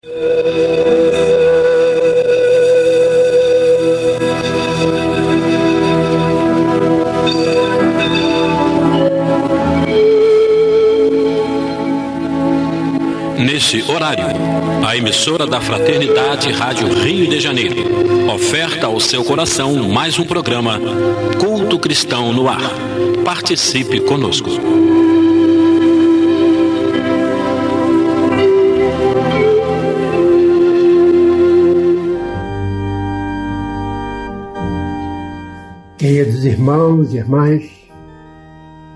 Nesse horário, a emissora da Fraternidade Rádio Rio de Janeiro oferta ao seu coração mais um programa Culto Cristão no Ar. Participe conosco. Queridos irmãos e irmãs,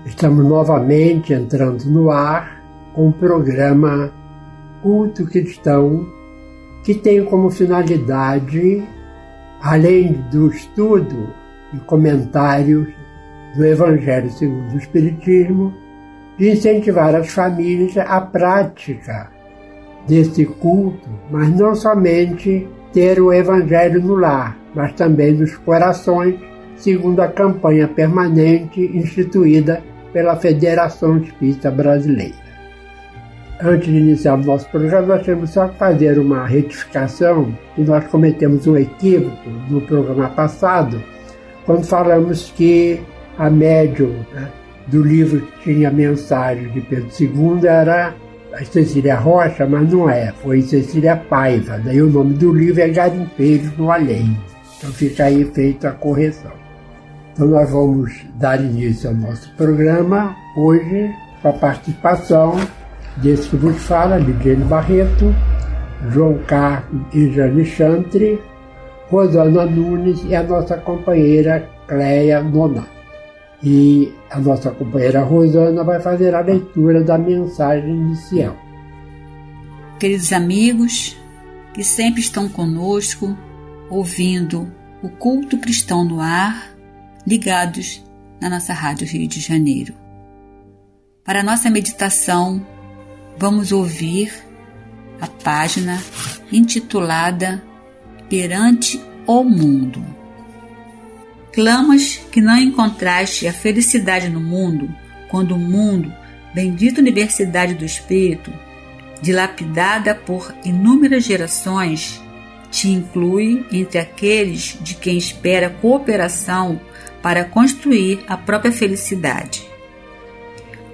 estamos novamente entrando no ar com o programa Culto Cristão, que tem como finalidade, além do estudo e comentários do Evangelho segundo o Espiritismo, de incentivar as famílias à prática desse culto, mas não somente ter o Evangelho no lar, mas também nos corações, segundo a campanha permanente instituída pela Federação Espírita Brasileira. Antes de iniciar o nosso programa, nós temos só que fazer uma retificação, que nós cometemos um equívoco no programa passado, quando falamos que a médium do livro que tinha a mensagem de Pedro II era a Cecília Rocha, mas não é, foi Cecília Paiva. Daí o nome do livro é Garimpeiros no Além. Então fica aí feita a correção. Então nós vamos dar início ao nosso programa hoje com a participação desse que vos fala, Lidiane Barreto, João Carlos e Jane Chantre, Rosana Nunes e a nossa companheira Cleia Nonato. E a nossa companheira Rosana vai fazer a leitura da mensagem inicial. Queridos amigos que sempre estão conosco, ouvindo o Culto Cristão no Ar, ligados na nossa Rádio Rio de Janeiro. Para a nossa meditação, vamos ouvir a página intitulada Perante o Mundo. Clamas que não encontraste a felicidade no mundo, quando o mundo, bendita Universidade do Espírito, dilapidada por inúmeras gerações, te inclui entre aqueles de quem espera cooperação para construir a própria felicidade.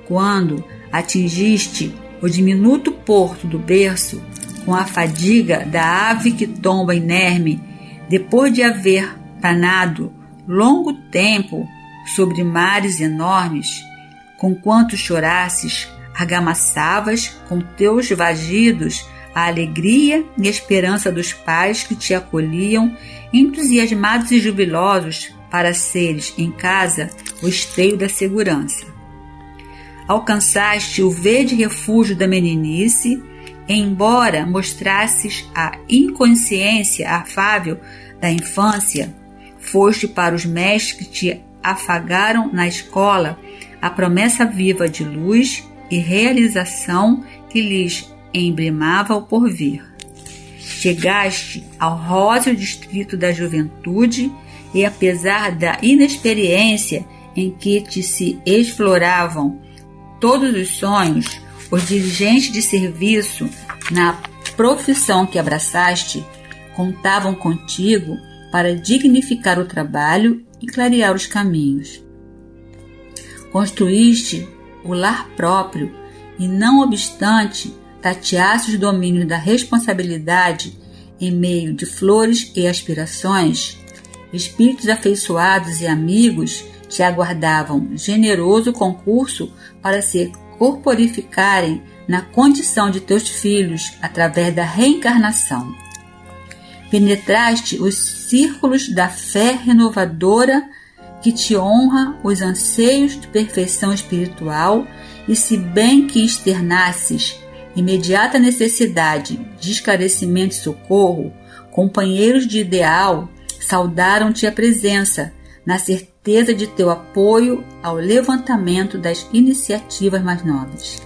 Quando atingiste o diminuto porto do berço, com a fadiga da ave que tomba inerme, depois de haver planado longo tempo sobre mares enormes, conquanto chorasses, argamassavas com teus vagidos a alegria e a esperança dos pais que te acolhiam, entusiasmados e jubilosos para seres em casa o esteio da segurança. Alcançaste o verde refúgio da meninice, embora mostrasses a inconsciência afável da infância, foste para os mestres que te afagaram na escola a promessa viva de luz e realização que lhes emblemava o porvir. Chegaste ao róseo distrito da juventude e, apesar da inexperiência em que te se exploravam todos os sonhos, os dirigentes de serviço na profissão que abraçaste contavam contigo para dignificar o trabalho e clarear os caminhos. Construíste o lar próprio e, não obstante, tateaste os domínios da responsabilidade em meio de flores e aspirações. Espíritos afeiçoados e amigos te aguardavam generoso concurso para se corporificarem na condição de teus filhos através da reencarnação. Penetraste os círculos da fé renovadora que te honra os anseios de perfeição espiritual e, se bem que externasses imediata necessidade de esclarecimento e socorro, companheiros de ideal saudaram-te a presença, na certeza de teu apoio ao levantamento das iniciativas mais nobres.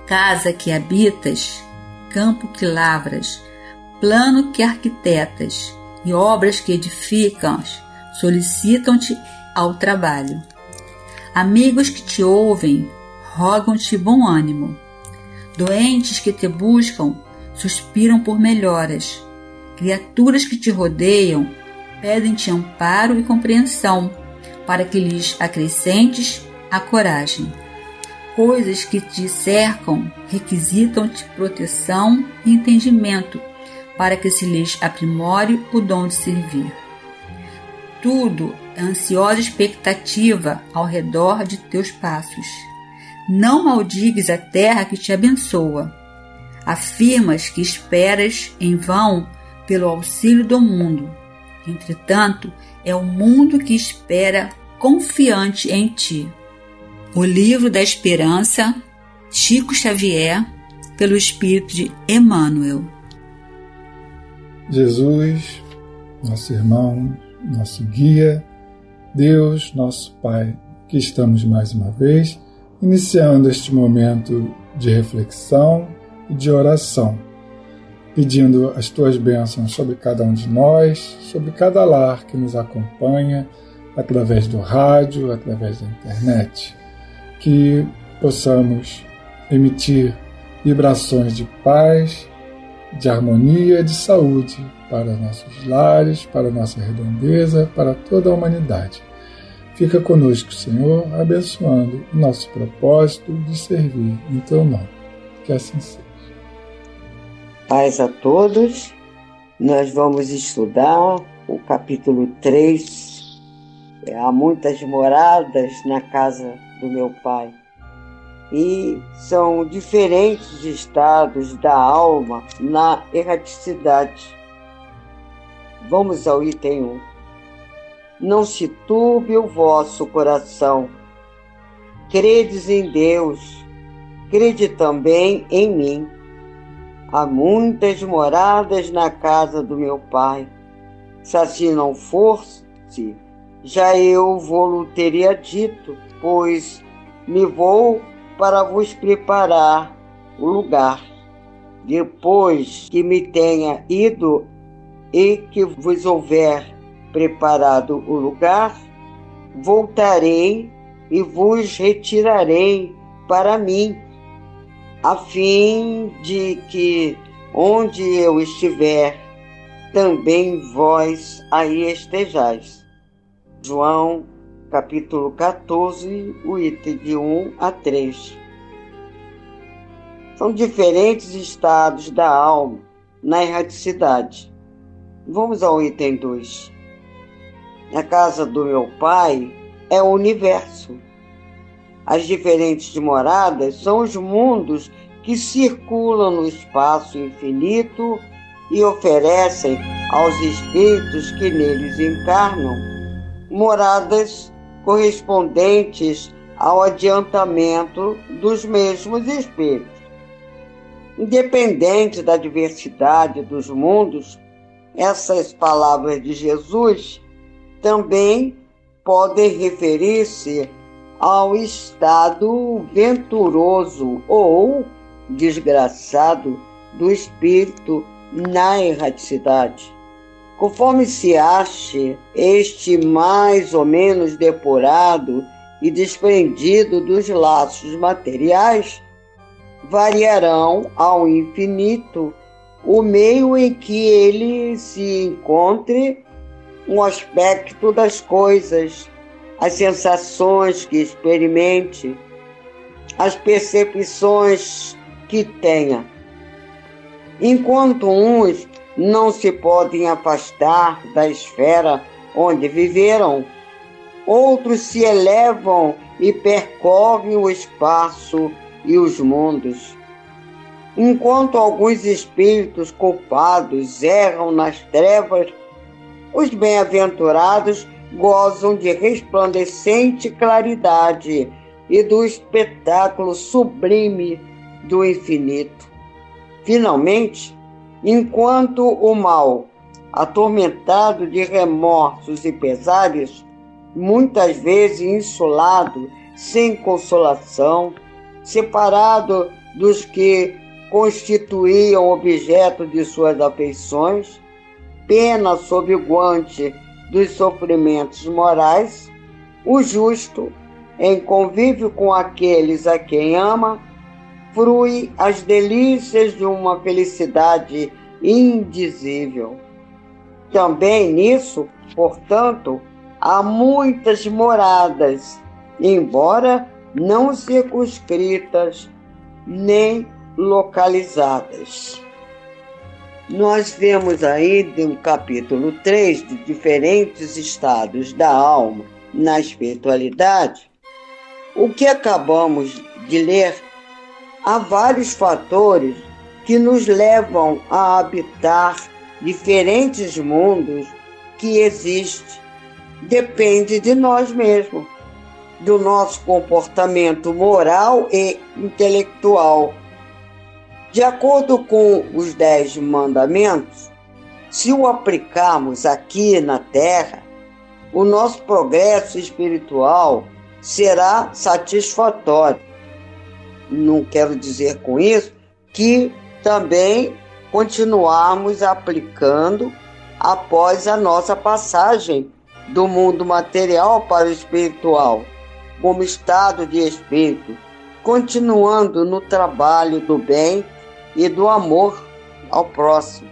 Casa que habitas, campo que lavras, plano que arquitetas e obras que edificas, solicitam-te ao trabalho. Amigos que te ouvem, rogam-te bom ânimo. Doentes que te buscam, suspiram por melhoras. Criaturas que te rodeiam pedem-te amparo e compreensão, para que lhes acrescentes a coragem. Coisas que te cercam requisitam-te proteção e entendimento, para que se lhes aprimore o dom de servir. Tudo é ansiosa expectativa ao redor de teus passos. Não maldigues a terra que te abençoa. Afirmas que esperas em vão pelo auxílio do mundo. Entretanto, é o mundo que espera confiante em ti. O Livro da Esperança, Chico Xavier, pelo Espírito de Emmanuel. Jesus, nosso irmão, nosso guia, Deus, nosso Pai, que estamos mais uma vez iniciando este momento de reflexão e de oração, pedindo as tuas bênçãos sobre cada um de nós, sobre cada lar que nos acompanha através do rádio, através da internet, que possamos emitir vibrações de paz, de harmonia, de saúde para nossos lares, para nossa redondeza, para toda a humanidade. Fica conosco, Senhor, abençoando o nosso propósito de servir em Teu nome. Que assim seja. Paz a todos. Nós vamos estudar o capítulo 3. Há muitas moradas na casa do meu Pai. E são diferentes estados da alma na erraticidade. Vamos ao item 1. Não se turbe o vosso coração. Credes em Deus, crede também em mim. Há muitas moradas na casa do meu Pai. Se assim não fosse, já eu vou-lo teria dito, pois me vou para vos preparar o lugar. Depois que me tenha ido e que vos houver preparado o lugar, voltarei e vos retirarei para mim, a fim de que onde eu estiver, também vós aí estejais. João, capítulo 14, o item de 1 a 3. São diferentes estados da alma na erraticidade. Vamos ao item 2. A casa do meu Pai é o universo. As diferentes moradas são os mundos que circulam no espaço infinito e oferecem aos espíritos que neles encarnam moradas correspondentes ao adiantamento dos mesmos espíritos. Independente da diversidade dos mundos, essas palavras de Jesus também podem referir-se ao estado venturoso ou desgraçado do espírito na erraticidade. Conforme se ache este mais ou menos depurado e desprendido dos laços materiais, variarão ao infinito o meio em que ele se encontre, um aspecto das coisas, as sensações que experimente, as percepções que tenha. Enquanto uns não se podem afastar da esfera onde viveram, outros se elevam e percorrem o espaço e os mundos. Enquanto alguns espíritos culpados erram nas trevas, os bem-aventurados gozam de resplandecente claridade e do espetáculo sublime do infinito. Finalmente, enquanto o mal, atormentado de remorsos e pesares, muitas vezes insulado, sem consolação, separado dos que constituíam objeto de suas afeições, pena sob o guante dos sofrimentos morais, o justo, em convívio com aqueles a quem ama, frui as delícias de uma felicidade indizível. Também nisso, portanto, há muitas moradas, embora não circunscritas nem localizadas. Nós vemos aí no capítulo 3 de diferentes estados da alma na espiritualidade. O que acabamos de ler, há vários fatores que nos levam a habitar diferentes mundos que existem. Depende de nós mesmos, do nosso comportamento moral e intelectual. De acordo com os 10 mandamentos, se o aplicarmos aqui na Terra, o nosso progresso espiritual será satisfatório. Não quero dizer com isso que também continuarmos aplicando após a nossa passagem do mundo material para o espiritual, como estado de espírito, continuando no trabalho do bem e do amor ao próximo.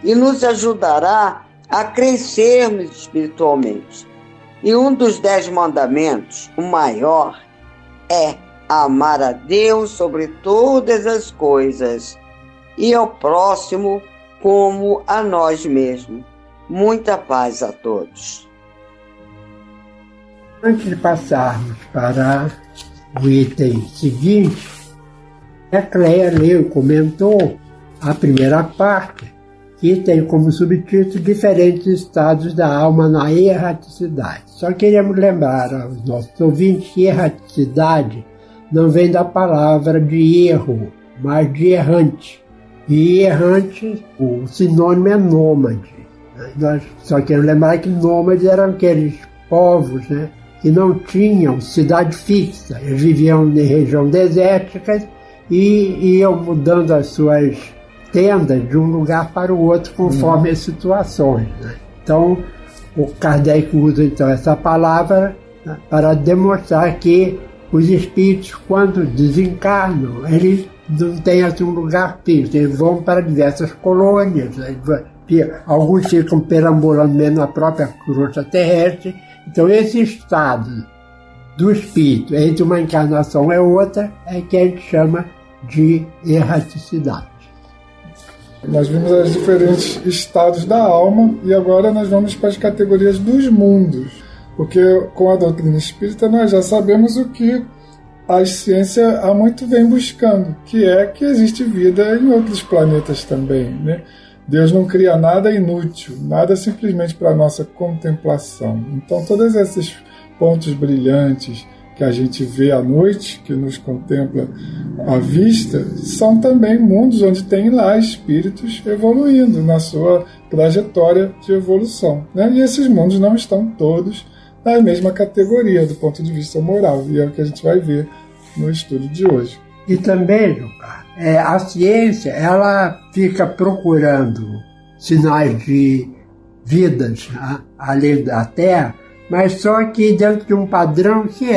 E nos ajudará a crescermos espiritualmente. E um dos 10 mandamentos, o maior, é amar a Deus sobre todas as coisas e ao próximo como a nós mesmos. Muita paz a todos. Antes de passarmos para o item seguinte, a Cleia leu, comentou a primeira parte, que tem como subtítulo Diferentes Estados da Alma na Erraticidade. Só queremos lembrar aos nossos ouvintes que erraticidade não vem da palavra de erro, mas de errante. E errante, o sinônimo é nômade. Nós só queremos lembrar que nômades eram aqueles povos, né, que não tinham cidade fixa. Eles viviam em região desértica e iam mudando as suas tendas de um lugar para o outro conforme as situações, né? Então, o Kardec usa então essa palavra, né, para demonstrar que os espíritos, quando desencarnam, eles não têm assim um lugar fixo, eles vão para diversas colônias, né? Alguns ficam perambulando mesmo na própria crosta terrestre. Então, esse estado do espírito entre uma encarnação e outra é que a gente chama de erraticidade. Nós vimos os diferentes estados da alma e agora nós vamos para as categorias dos mundos, porque com a doutrina espírita nós já sabemos o que a ciência há muito vem buscando, que é que existe vida em outros planetas também, né? Deus não cria nada inútil, nada simplesmente para a nossa contemplação. Então, todos esses pontos brilhantes que a gente vê à noite, que nos contempla à vista, são também mundos onde tem lá espíritos evoluindo na sua trajetória de evolução, né? E esses mundos não estão todos na mesma categoria do ponto de vista moral, e é o que a gente vai ver no estudo de hoje. E também, Juca, a ciência ela fica procurando sinais de vidas além da Terra, mas só que dentro de um padrão que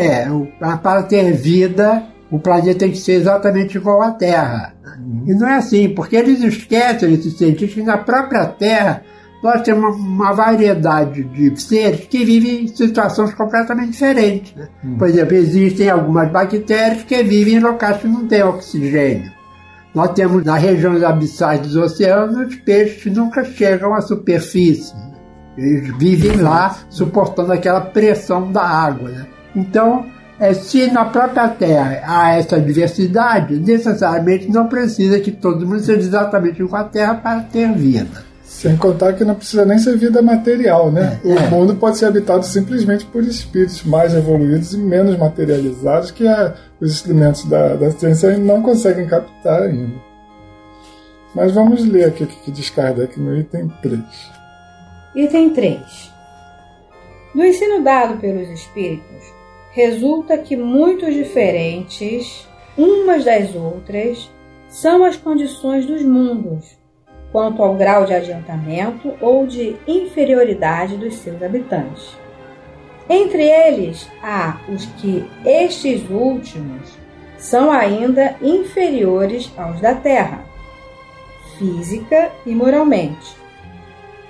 para ter vida, o planeta tem que ser exatamente igual à Terra. E não é assim, porque eles esquecem, esses cientistas, que na própria Terra nós temos uma variedade de seres que vivem em situações completamente diferentes, né? Por exemplo, existem algumas bactérias que vivem em locais que não têm oxigênio. Nós temos nas regiões abissais dos oceanos peixes que nunca chegam à superfície. Eles vivem lá suportando aquela pressão da água, né? Então, se na própria Terra há essa diversidade, necessariamente não precisa que todo mundo seja exatamente igual à Terra para ter vida. Sem contar que não precisa nem ser vida material, né? O mundo pode ser habitado simplesmente por espíritos mais evoluídos e menos materializados que os instrumentos da ciência não conseguem captar ainda. Mas vamos ler aqui o que diz Kardec no item 3. Item 3. No ensino dado pelos espíritos, resulta que muito diferentes umas das outras são as condições dos mundos, quanto ao grau de adiantamento ou de inferioridade dos seus habitantes. Entre eles, há os que estes últimos são ainda inferiores aos da Terra, física e moralmente.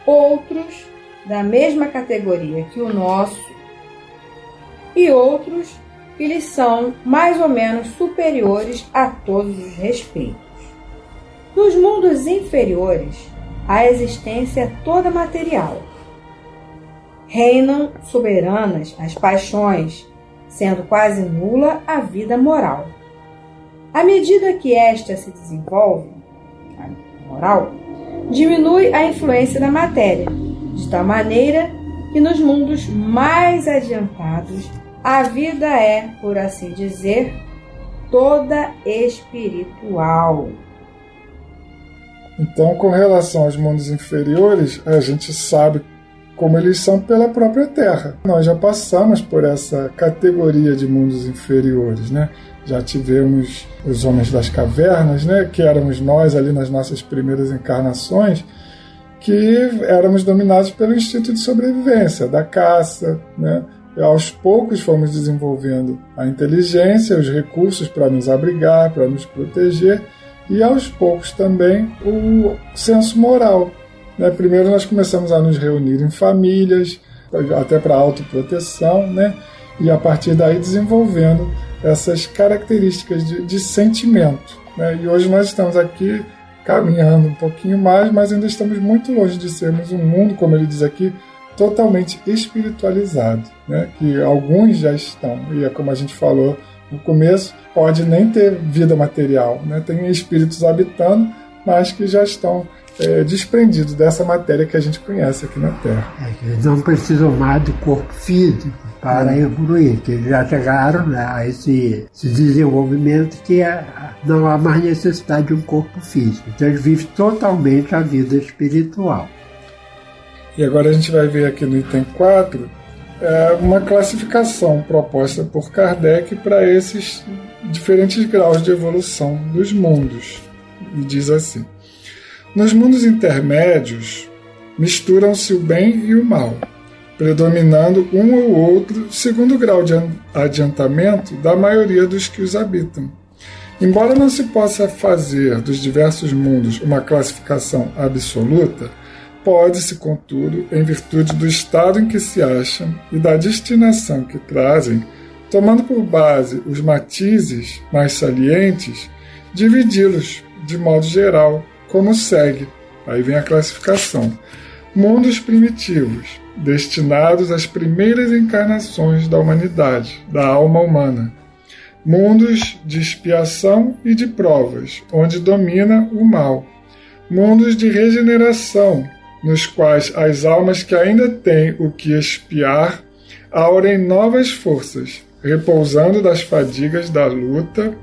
Outros, da mesma categoria que o nosso, e outros que lhes são mais ou menos superiores a todos os respeitos. Nos mundos inferiores, a existência é toda material. Reinam soberanas as paixões, sendo quase nula a vida moral. À medida que esta se desenvolve, a moral, diminui a influência da matéria, de tal maneira que nos mundos mais adiantados a vida é, por assim dizer, toda espiritual. Então, com relação aos mundos inferiores, a gente sabe como eles são pela própria Terra. Nós já passamos por essa categoria de mundos inferiores, né? Já tivemos os homens das cavernas, né? Que éramos nós ali nas nossas primeiras encarnações, que éramos dominados pelo instinto de sobrevivência, da caça, né? E aos poucos fomos desenvolvendo a inteligência, os recursos para nos abrigar, para nos proteger, e aos poucos também o senso moral. Primeiro nós começamos a nos reunir em famílias, até para autoproteção, né? E a partir daí desenvolvendo essas características de sentimento, né? E hoje nós estamos aqui caminhando um pouquinho mais, mas ainda estamos muito longe de sermos um mundo, como ele diz aqui, totalmente espiritualizado, né? Que alguns já estão, e é como a gente falou no começo, pode nem ter vida material, né? Tem espíritos habitando, mas que já estão desprendidos dessa matéria que a gente conhece aqui na Terra. Eles não precisam mais do corpo físico para evoluir, que eles já chegaram, né, a esse desenvolvimento que não há mais necessidade de um corpo físico. Então eles vivem totalmente a vida espiritual. E agora a gente vai ver aqui no item 4 uma classificação proposta por Kardec para esses diferentes graus de evolução dos mundos. E diz assim: nos mundos intermédios misturam-se o bem e o mal, predominando um ou outro segundo o grau de adiantamento da maioria dos que os habitam. Embora não se possa fazer dos diversos mundos uma classificação absoluta, pode-se, contudo, em virtude do estado em que se acham e da destinação que trazem, tomando por base os matizes mais salientes, dividi-los, de modo geral, como segue. Aí vem a classificação. Mundos primitivos, destinados às primeiras encarnações da humanidade, da alma humana. Mundos de expiação e de provas, onde domina o mal. Mundos de regeneração, nos quais as almas que ainda têm o que expiar aurem novas forças, repousando das fadigas da luta.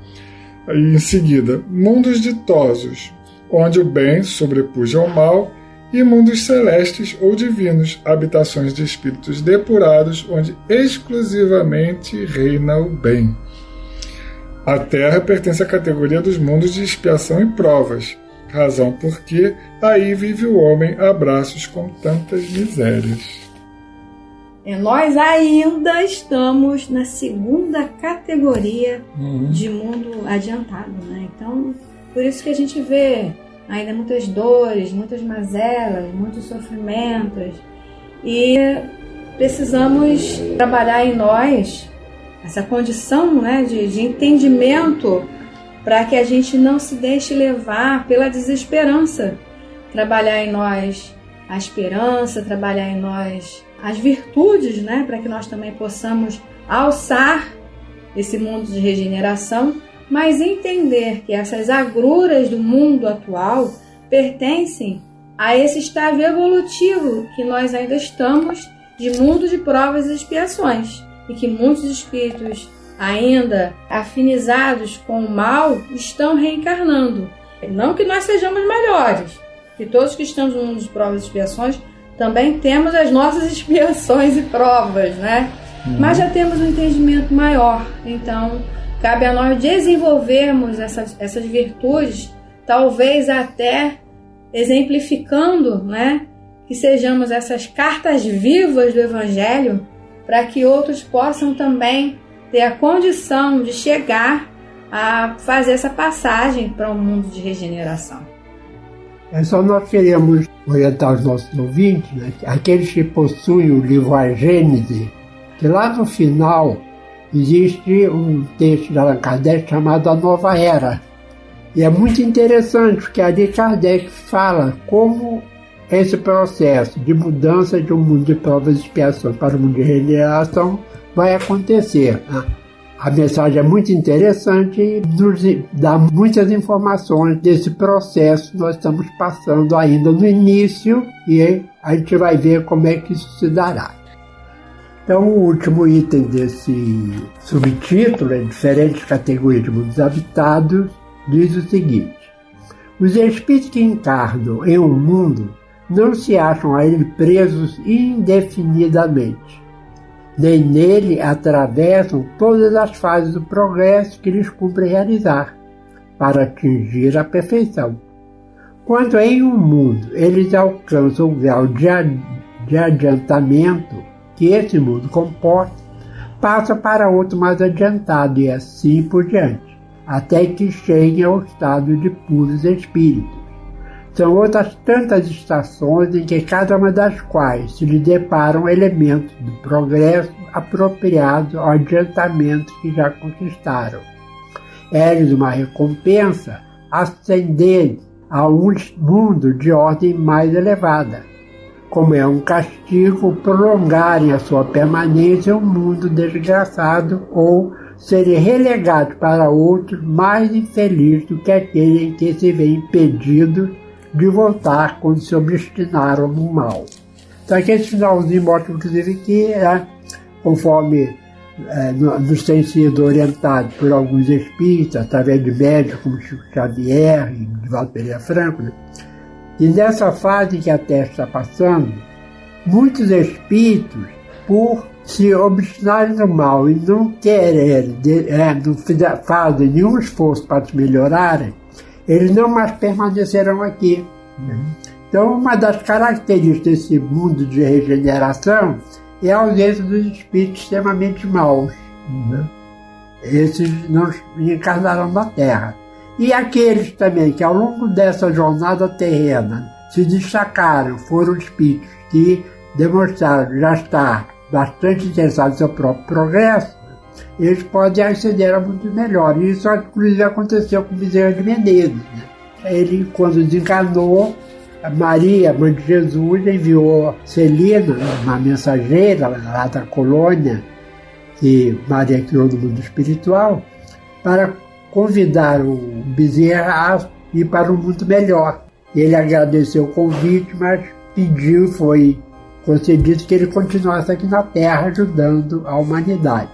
E em seguida, mundos ditosos, onde o bem sobrepuja ao mal, e mundos celestes ou divinos, habitações de espíritos depurados, onde exclusivamente reina o bem. A Terra pertence à categoria dos mundos de expiação e provas, razão porque aí vive o homem a braços com tantas misérias. Nós ainda estamos na segunda categoria de mundo adiantado, né? Então, por isso que a gente vê ainda muitas dores, muitas mazelas, muitos sofrimentos, e precisamos trabalhar em nós essa condição, né, de entendimento, para que a gente não se deixe levar pela desesperança. Trabalhar em nós a esperança, trabalhar em nós as virtudes, né, para que nós também possamos alçar esse mundo de regeneração, mas entender que essas agruras do mundo atual pertencem a esse estágio evolutivo que nós ainda estamos, de mundo de provas e expiações, e que muitos espíritos ainda afinizados com o mal estão reencarnando. Não que nós sejamos melhores, que todos que estamos no mundo de provas e expiações também temos as nossas expiações e provas, né? Mas já temos um entendimento maior. Então, cabe a nós desenvolvermos essas virtudes, talvez até exemplificando, né? Que sejamos essas cartas vivas do Evangelho, para que outros possam também ter a condição de chegar a fazer essa passagem para um mundo de regeneração. Só nós queremos orientar os nossos ouvintes, né, aqueles que possuem o livro A Gênese, que lá no final existe um texto de Allan Kardec chamado A Nova Era. E é muito interessante, porque ali Kardec fala como esse processo de mudança de um mundo de provas e expiações para um mundo de regeneração vai acontecer. A mensagem é muito interessante e nos dá muitas informações desse processo que nós estamos passando ainda no início, e a gente vai ver como é que isso se dará. Então, o último item desse subtítulo, em diferentes categorias de mundos habitados, diz o seguinte: os espíritos que encarnam em um mundo não se acham a ele presos indefinidamente, nem nele atravessam todas as fases do progresso que lhes cumpre realizar, para atingir a perfeição. Quando em um mundo eles alcançam o grau de adiantamento que esse mundo comporta, passa para outro mais adiantado e assim por diante, até que cheguem ao estado de puros espíritos. São outras tantas estações em que cada uma das quais se lhe deparam elementos do progresso apropriados ao adiantamento que já conquistaram. É-lhes uma recompensa ascender a um mundo de ordem mais elevada, como é um castigo prolongarem a sua permanência em um mundo desgraçado ou serem relegados para outro mais infeliz do que aquele em que se vê impedido de voltar quando se obstinaram no mal. Então aqui esse finalzinho mostra inclusive que, conforme nos tem sido orientado por alguns espíritos, através de médicos como Chico Xavier e Divaldo Pereira Franco, né? E nessa fase que a Terra está passando, muitos espíritos, por se obstinarem no mal e não quererem, não fazem nenhum esforço para se melhorarem, eles não mais permanecerão aqui. Então, uma das características desse mundo de regeneração é a ausência dos espíritos extremamente maus. Esses não encarnarão na Terra. E aqueles também que ao longo dessa jornada terrena se destacaram, foram espíritos que demonstraram já estar bastante interessados no seu próprio progresso, eles podem aceder a muito melhor. E isso inclusive aconteceu com Bezerra de Menezes. Ele, quando desencarnou, Maria, mãe de Jesus, enviou Celina, uma mensageira lá da colônia que Maria criou no mundo espiritual, para convidar o Bezerra a ir para um mundo melhor. Ele agradeceu o convite, mas pediu, foi concedido que ele continuasse aqui na Terra ajudando a humanidade.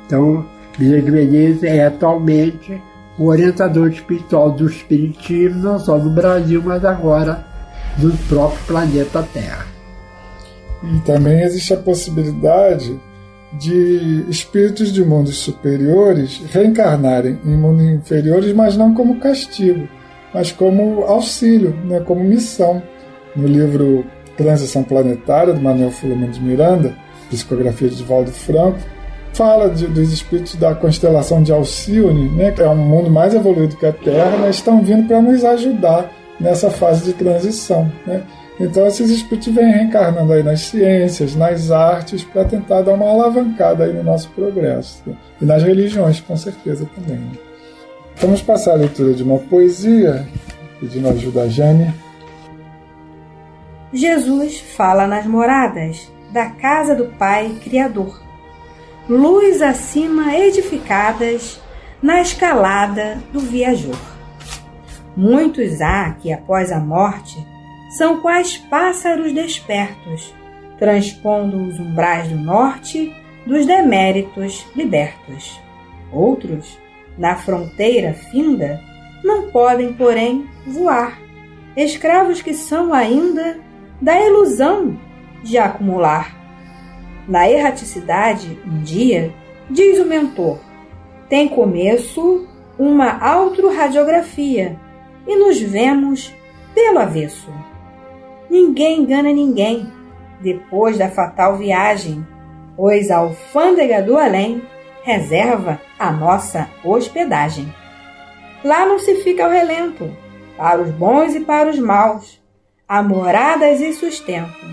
Então, Bezerra de Menezes é atualmente o orientador espiritual do espiritismo, não só no Brasil, mas agora no próprio planeta Terra. E também existe a possibilidade de espíritos de mundos superiores reencarnarem em mundos inferiores, mas não como castigo, mas como auxílio, né, como missão. No livro Transição Planetária, do Manuel Filomeno de Miranda, psicografia de Divaldo Franco, fala dos espíritos da constelação de Alcione, né, que é um mundo mais evoluído que a Terra, mas estão vindo para nos ajudar nessa fase de transição, né? Então esses espíritos vêm reencarnando aí nas ciências, nas artes, para tentar dar uma alavancada aí no nosso progresso, né? E nas religiões, com certeza, também. Vamos passar a leitura de uma poesia, pedindo ajuda a Jane. Jesus fala nas moradas da casa do Pai Criador, luz acima edificadas na escalada do viajor. Muitos há que após a morte são quais pássaros despertos, transpondo os umbrais do norte dos deméritos libertos. Outros, na fronteira finda, não podem, porém, voar, escravos que são ainda da ilusão de acumular. Na erraticidade, um dia, diz o mentor, tem começo uma autorradiografia e nos vemos pelo avesso. Ninguém engana ninguém depois da fatal viagem, pois a alfândega do além reserva a nossa hospedagem. Lá não se fica ao relento, para os bons e para os maus, há moradas e sustento,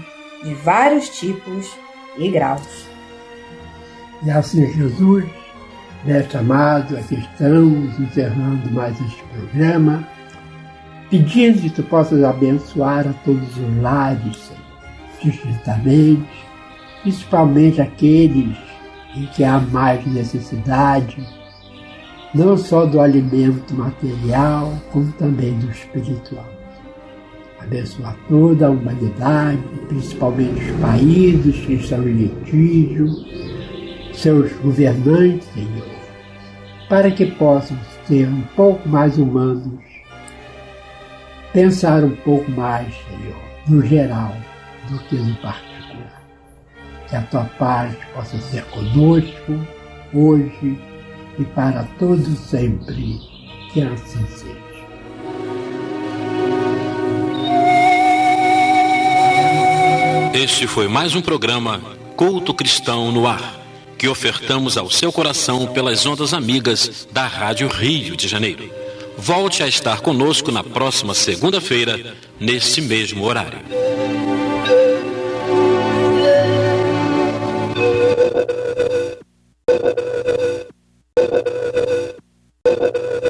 de vários tipos e graus. E assim, Jesus, mestre amado, aqui estamos encerrando mais este programa, pedindo que tu possas abençoar a todos os lares, Senhor, distintamente, principalmente aqueles em que há mais necessidade, não só do alimento material, como também do espiritual. Abençoa toda a humanidade, principalmente os países que estão em litígio, seus governantes, Senhor, para que possam ser um pouco mais humanos, pensar um pouco mais, Senhor, no geral, do que no particular. Que a tua paz possa ser conosco, hoje e para todos sempre, que assim seja. Este foi mais um programa Culto Cristão no Ar, que ofertamos ao seu coração pelas ondas amigas da Rádio Rio de Janeiro. Volte a estar conosco na próxima segunda-feira, nesse mesmo horário.